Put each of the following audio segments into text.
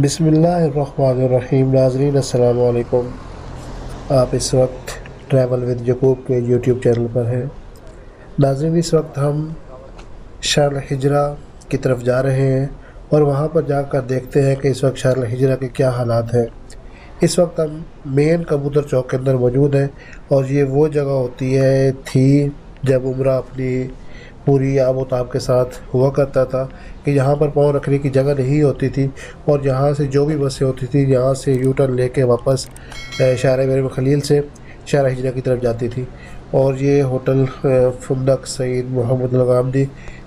بسم اللہ الرحمن الرحیم۔ ناظرین السلام علیکم۔ آپ اس وقت ٹریول ود یعقوب کے یوٹیوب چینل پر ہیں۔ ناظرین، اس وقت ہم شارل ہجرہ کی طرف جا رہے ہیں اور وہاں پر جا کر دیکھتے ہیں کہ اس وقت شارل ہجرہ کے کیا حالات ہیں۔ اس وقت ہم مین کبوتر چوک کے اندر موجود ہیں اور یہ وہ جگہ ہوتی تھی جب عمرہ اپنی پوری آب و تاب کے ساتھ ہوا کرتا تھا کہ یہاں پر پاؤں رکھنے کی جگہ نہیں ہوتی تھی اور یہاں سے جو بھی بسیں ہوتی تھی یہاں سے یو ٹرن لے کے واپس شارع ابراہیم خلیل سے شارع ہجرہ کی طرف جاتی تھی۔ اور یہ ہوٹل فندق سعید محمد الغامدی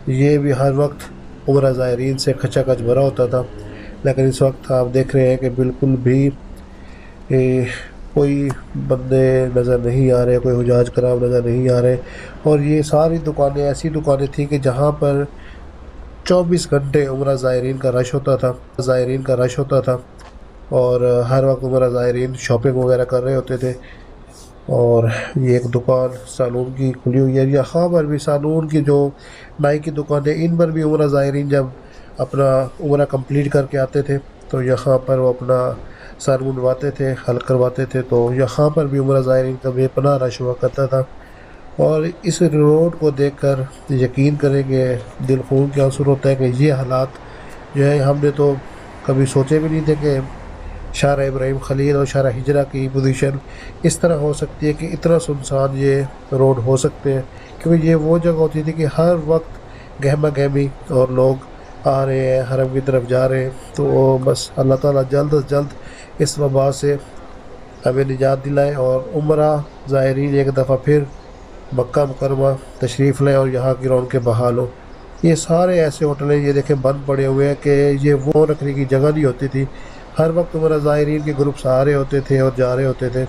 یہ بھی ہر وقت عمرہ زائرین سے کھچا کچ بھرا ہوتا تھا، لیکن اس وقت آپ دیکھ رہے ہیں کہ بالکل بھی کوئی بندے نظر نہیں آ رہے، کوئی حجاج کرام نظر نہیں آ رہے۔ اور یہ ساری دکانیں ایسی دکانیں تھیں کہ جہاں پر 24 گھنٹے عمرہ زائرین کا رش ہوتا تھا اور ہر وقت عمرہ زائرین شاپنگ وغیرہ کر رہے ہوتے تھے۔ اور یہ ایک دکان سالون کی کھلی ہوئی ہے، یہاں پر بھی سالون کی جو نائی کی دکانیں، ان پر بھی عمرہ زائرین جب اپنا عمرہ کمپلیٹ کر کے آتے تھے تو یہاں پر وہ اپنا سر منڈواتے تھے، حلق کرواتے تھے، تو یہاں پر بھی عمرہ زائرین کا بے پناہ رش ہوا کرتا تھا۔ اور اس روڈ کو دیکھ کر یقین کریں کہ دل خون کے آنسو ہوتا ہے کہ یہ حالات جو ہے ہم نے تو کبھی سوچے بھی نہیں تھے کہ شارع ابراہیم خلیل اور شارع ہجرہ کی پوزیشن اس طرح ہو سکتی ہے کہ اتنا سنسان یہ روڈ ہو سکتے ہیں، کیونکہ یہ وہ جگہ ہوتی تھی کہ ہر وقت گہما گہمی اور لوگ آ رہے ہیں، حرم کی طرف جا رہے ہیں۔ تو بس اللہ تعالیٰ جلد از جلد اس وبا سے ہمیں نجات دلائے اور عمرہ زائرین ایک دفعہ پھر مکہ مکرمہ تشریف لیں اور یہاں کی رونقیں بحال ہو۔ یہ سارے ایسے ہوٹل ہیں، یہ دیکھیں بند پڑے ہوئے ہیں کہ یہ وہ رکھنے کی جگہ نہیں ہوتی تھی۔ ہر وقت عمرہ زائرین کے گروپس آ رہے ہوتے تھے اور جا رہے ہوتے تھے۔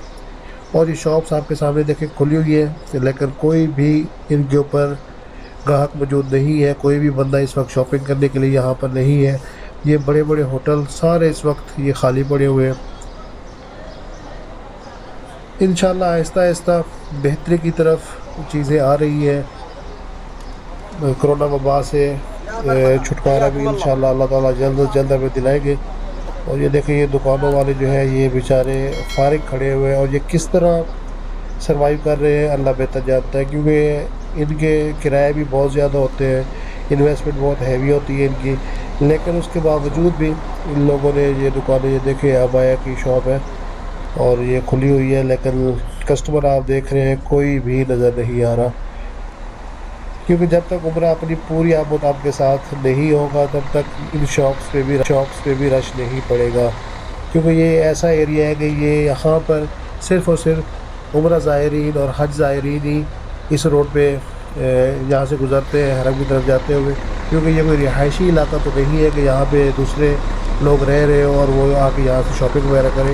اور یہ شاپس آپ کے سامنے دیکھیں کھلی ہوئی ہے، لیکن کوئی بھی ان کے اوپر گاہک موجود نہیں ہے، کوئی بھی بندہ اس وقت شاپنگ کرنے کے لیے یہاں پر نہیں ہے۔ یہ بڑے بڑے ہوٹل سارے اس وقت یہ خالی پڑے ہوئے ہیں۔ انشاءاللہ آہستہ آہستہ بہتری کی طرف چیزیں آ رہی ہیں۔ کرونا وبا سے چھٹکارا بھی انشاءاللہ اللہ تعالیٰ جلد از جلد ہمیں دلائیں گے۔ اور یہ دیکھیں یہ دکانوں والے جو ہے یہ بیچارے فارغ کھڑے ہوئے ہیں اور یہ کس طرح سروائیو کر رہے ہیں اللہ بہتر جانتا ہے، کیونکہ ان کے کرائے بھی بہت زیادہ ہوتے ہیں، انویسٹمنٹ بہت ہیوی ہوتی ہے ان کی، لیکن اس کے باوجود بھی ان لوگوں نے یہ دکانیں، یہ دیکھیں ابایا کی شاپ ہے اور یہ کھلی ہوئی ہے، لیکن کسٹمر آپ دیکھ رہے ہیں کوئی بھی نظر نہیں آ رہا، کیونکہ جب تک عمرہ اپنی پوری آب و تاب کے ساتھ نہیں ہوگا تب تک ان شاپس پہ بھی رش نہیں پڑے گا، کیونکہ یہ ایسا ایریا ہے کہ یہ یہاں پر صرف اور صرف عمرہ زائرین اور حج زائرین ہی اس روڈ پہ یہاں سے گزرتے ہیں حرم کی طرف جاتے ہوئے، کیونکہ یہ کوئی رہائشی علاقہ تو نہیں ہے کہ یہاں پہ دوسرے لوگ رہ رہے ہوں اور وہ آ کے یہاں سے شاپنگ وغیرہ کریں۔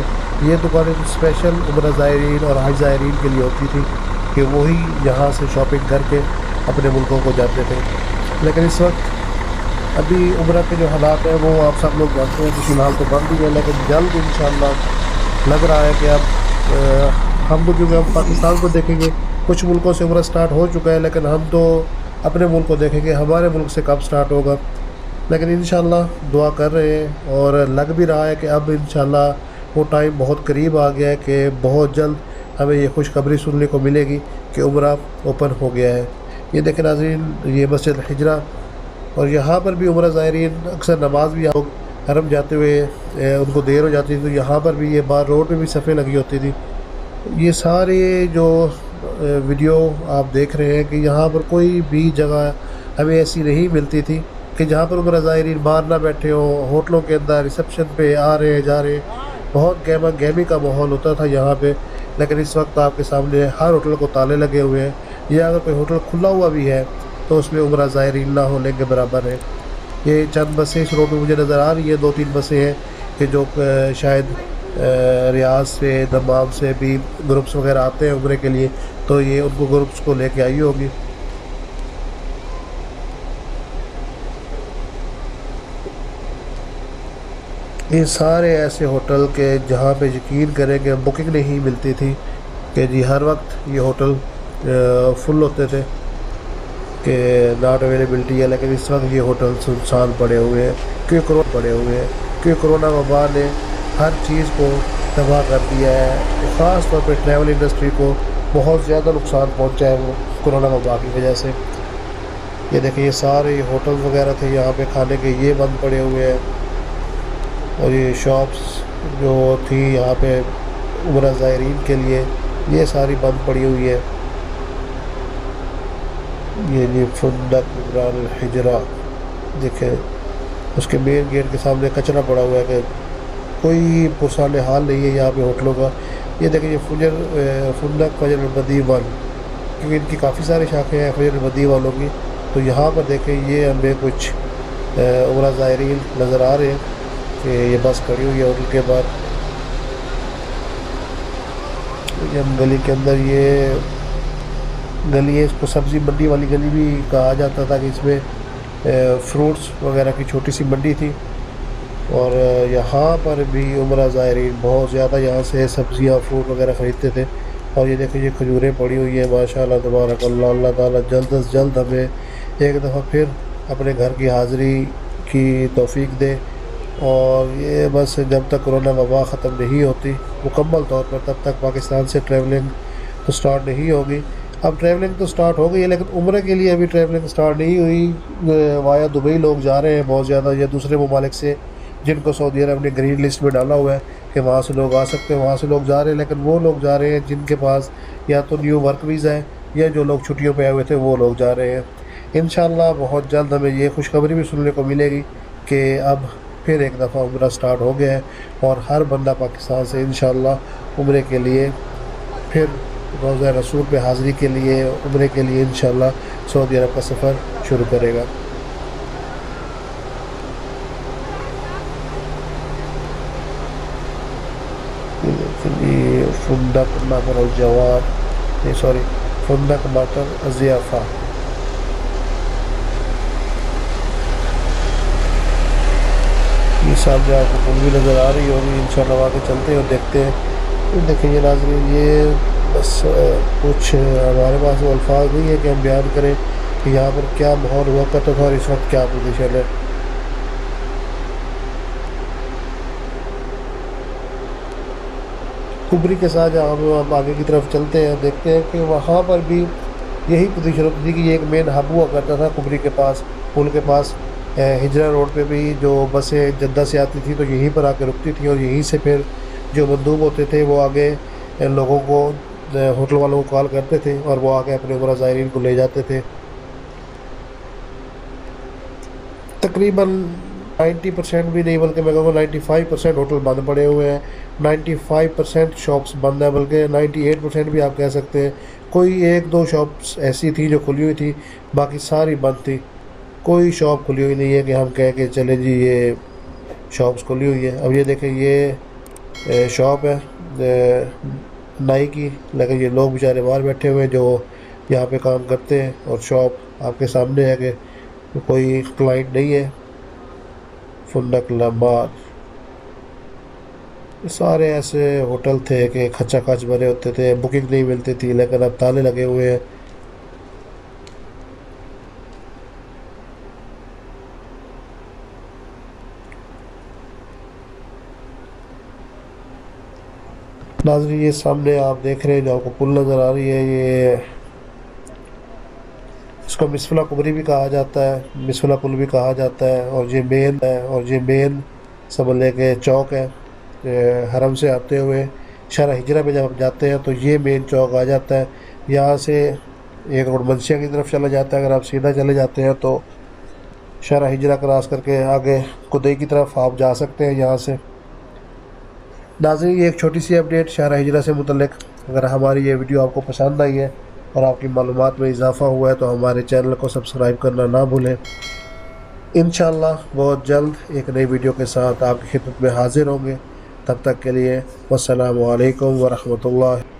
یہ دکانیں اسپیشل عمرہ زائرین اور حج زائرین کے لیے ہوتی تھی کہ وہی یہاں سے شاپنگ کر کے اپنے ملکوں کو جاتے تھے، لیکن اس وقت ابھی عمرہ کے جو حالات ہیں وہ آپ سب لوگ جانتے ہیں کہ فی الحال تو بند ہی ہے، لیکن جلد انشاءاللہ لگ رہا ہے کہ اب ہم تو کیونکہ ہم پاکستان کو دیکھیں گے، کچھ ملکوں سے عمرہ سٹارٹ ہو چکا ہے، لیکن ہم تو اپنے ملک کو دیکھیں گے ہمارے ملک سے کب سٹارٹ ہوگا۔ لیکن انشاءاللہ دعا کر رہے ہیں اور لگ بھی رہا ہے کہ اب انشاءاللہ وہ ٹائم بہت قریب آ گیا ہے کہ بہت جلد ہمیں یہ خوشخبری سننے کو ملے گی کہ عمرہ اوپن ہو گیا ہے۔ یہ دیکھیں ناظرین یہ مسجد ہجرہ، اور یہاں پر بھی عمرہ زائرین اکثر نماز بھی لوگ حرم جاتے ہوئے ان کو دیر ہو جاتی تھی تو یہاں پر بھی یہ باہر روڈ پہ بھی صفیں لگی ہوتی تھی۔ یہ سارے جو ویڈیو آپ دیکھ رہے ہیں کہ یہاں پر کوئی بھی جگہ ہمیں ایسی نہیں ملتی تھی کہ جہاں پر عمرہ زائرین باہر نہ بیٹھے ہوں، ہوٹلوں کے اندر ریسیپشن پہ آ رہے جا رہے، بہت گہما گہمی کا ماحول ہوتا تھا یہاں پہ۔ لیکن اس وقت آپ کے سامنے ہر ہوٹل کو تالے لگے ہوئے ہیں، یا اگر کوئی ہوٹل کھلا ہوا بھی ہے تو اس میں عمرہ زائرین نہ ہونے کے برابر ہے۔ یہ چند بسیں اس روڈ پہ مجھے نظر آ رہی ہیں، 2-3 بسیں ہیں کہ جو شاید ریاض سے دمام سے بھی گروپس وغیرہ آتے ہیں عمرے کے لیے، تو یہ ان کو گروپس کو لے کے آئی ہوگی۔ یہ سارے ایسے ہوٹل کے جہاں پہ یقین کریں کہ بکنگ نہیں ملتی تھی کہ جی ہر وقت یہ ہوٹل فل ہوتے تھے کہ ناٹ اویلیبلٹی ہے، لیکن اس وقت یہ ہوٹل سنسان پڑے ہوئے ہیں، کیوں کروڑ پڑے ہوئے ہیں کہ کرونا وبا نے ہر چیز کو تباہ کر دیا ہے، خاص طور پہ ٹریول انڈسٹری کو بہت زیادہ نقصان پہنچا ہے وہ کرونا وبا کی وجہ سے۔ یہ دیکھیں، یہ سارے ہوٹل وغیرہ تھے یہاں پہ کھانے کے، یہ بند پڑے ہوئے ہیں، اور یہ شاپس جو تھی یہاں پہ عمرہ زائرین کے لیے، یہ ساری بند پڑی ہوئی ہے۔ یہ فندق عمرہ الحجرہ دیکھیں، اس کے مین گیٹ کے سامنے کچرا پڑا ہوا ہے کہ کوئی پرسان حال نہیں ہے یہاں پہ ہوٹلوں کا۔ یہ دیکھیں، یہ فندق فجر البدیع 1، کیونکہ ان کی کافی ساری شاخیں ہیں فجر البدیع والوں کی، تو یہاں پر دیکھیں یہ ہمیں کچھ عمرہ زائرین نظر آ رہے ہیں کہ یہ بس کھڑی ہوئی ہے ہوٹل کے بعد۔ یہ ہم گلی کے اندر، یہ گلی ہے، اس کو سبزی منڈی والی گلی بھی کہا جاتا تھا کہ اس میں فروٹس وغیرہ کی چھوٹی سی منڈی تھی، اور یہاں پر بھی عمرہ زائرین بہت زیادہ یہاں سے سبزیاں فروٹ وغیرہ خریدتے تھے۔ اور یہ دیکھیں، یہ کھجوریں پڑی ہوئی ہیں ماشاءاللہ تبارک اللہ۔ اللہ تعالیٰ جلد از جلد ہمیں ایک دفعہ پھر اپنے گھر کی حاضری کی توفیق دے، اور یہ بس جب تک کرونا وبا ختم نہیں ہوتی مکمل طور پر، تب تک پاکستان سے ٹریولنگ تو سٹارٹ نہیں ہوگی۔ اب ٹریولنگ تو سٹارٹ ہو گئی ہے، لیکن عمرے کے لیے ابھی ٹریولنگ سٹارٹ نہیں ہوئی۔ وایا دبئی لوگ جا رہے ہیں بہت زیادہ، یا دوسرے ممالک سے جن کو سعودی عرب نے گرین لسٹ میں ڈالا ہوا ہے کہ وہاں سے لوگ آ سکتے ہیں، وہاں سے لوگ جا رہے ہیں۔ لیکن وہ لوگ جا رہے ہیں جن کے پاس یا تو نیو ورک ویزا ہے، یا جو لوگ چھٹیوں پہ آئے ہوئے تھے وہ لوگ جا رہے ہیں۔ انشاءاللہ بہت جلد ہمیں یہ خوشخبری بھی سننے کو ملے گی کہ اب پھر ایک دفعہ عمرہ سٹارٹ ہو گیا ہے، اور ہر بندہ پاکستان سے انشاءاللہ عمرے کے لیے پھر روضہ رسول پہ حاضری کے لیے، عمرے کے لیے انشاءاللہ سعودی عرب کا سفر شروع کرے گا۔ فندق ماطر الجواد، فندق ماطر الضیافہ۔ یہ سامنے آپ کو پل بھی نظر آ رہی ہوگی، انشاءاللہ وہاں کے چلتے ہیں اور دیکھتے ہیں۔ دیکھیں یہ ناظرین، یہ بس کچھ ہمارے پاس وہ الفاظ نہیں ہے کہ ہم بیان کریں کہ یہاں پر کیا ماحول ہوا کرتا تھا اور اس وقت کیا پوزیشن ہے۔ کبری کے ساتھ جہاں ہم آگے کی طرف چلتے ہیں، دیکھتے ہیں کہ وہاں پر بھی یہی پوزیشن ہوتی تھی کہ یہ ایک مین ہب ہوا کرتا تھا کبری کے پاس، پل کے پاس۔ ہجرہ روڈ پہ بھی جو بسیں جدہ سے آتی تھی تو یہیں پر آ کے رکتی تھی، اور یہیں سے پھر جو مندوب ہوتے تھے وہ آگے لوگوں کو، ہوٹل والوں کو کال کرتے تھے، اور وہ آگے اپنے عمرہ زائرین کو لے جاتے تھے۔ تقریباً 90% بھی نہیں، بلکہ میں کہوں گا 95% ہوٹل بند پڑے ہوئے ہیں، 95% شاپس بند ہیں، بلکہ 98% بھی آپ کہہ سکتے ہیں۔ کوئی ایک دو شاپس ایسی تھی جو کھلی ہوئی تھی، باقی ساری بند تھی۔ کوئی شاپ کھلی ہوئی نہیں ہے کہ ہم کہہ کے چلیں جی یہ شاپس کھلی ہوئی ہے۔ اب یہ دیکھیں، یہ شاپ ہے نائی کی، لیکن یہ لوگ بیچارے باہر بیٹھے ہوئے ہیں جو یہاں پہ کام کرتے ہیں، اور شاپ آپ کے سامنے ہے کہ کوئی کلائنٹ نہیں ہے۔ فندق لمبار، سارے ایسے ہوٹل تھے کہ کھچا کھچ بھرے ہوتے تھے، بکنگ نہیں ملتی تھی، لیکن اب تالے لگے ہوئے ہیں۔ ناظرین یہ سامنے آپ دیکھ رہے ہیں جو آپ کو پل نظر آ رہی ہے، یہ اس کو مسفلہ کبری بھی کہا جاتا ہے، مسفلہ پل بھی کہا جاتا ہے، اور یہ مین سمجھ لے کے چوک ہے۔ حرم سے آتے ہوئے شارع ہجرہ میں جب ہم جاتے ہیں تو یہ مین چوک آ جاتا ہے۔ یہاں سے ایک روڈ منشیہ کی طرف چلا جاتا ہے، اگر آپ سیدھا چلے جاتے ہیں تو شارع ہجرہ کراس کر کے آگے کدئی کی طرف آپ جا سکتے ہیں یہاں سے۔ ناظرین یہ ایک چھوٹی سی اپڈیٹ شارع ہجرہ سے متعلق۔ اگر ہماری یہ ویڈیو آپ کو پسند آئی ہے اور آپ کی معلومات میں اضافہ ہوا ہے تو ہمارے چینل کو سبسکرائب کرنا نہ بھولیں۔ انشاءاللہ بہت جلد ایک نئی ویڈیو کے ساتھ آپ کی خدمت میں حاضر ہوں گے۔ تب تک کے لیے والسلام علیکم ورحمۃ اللہ۔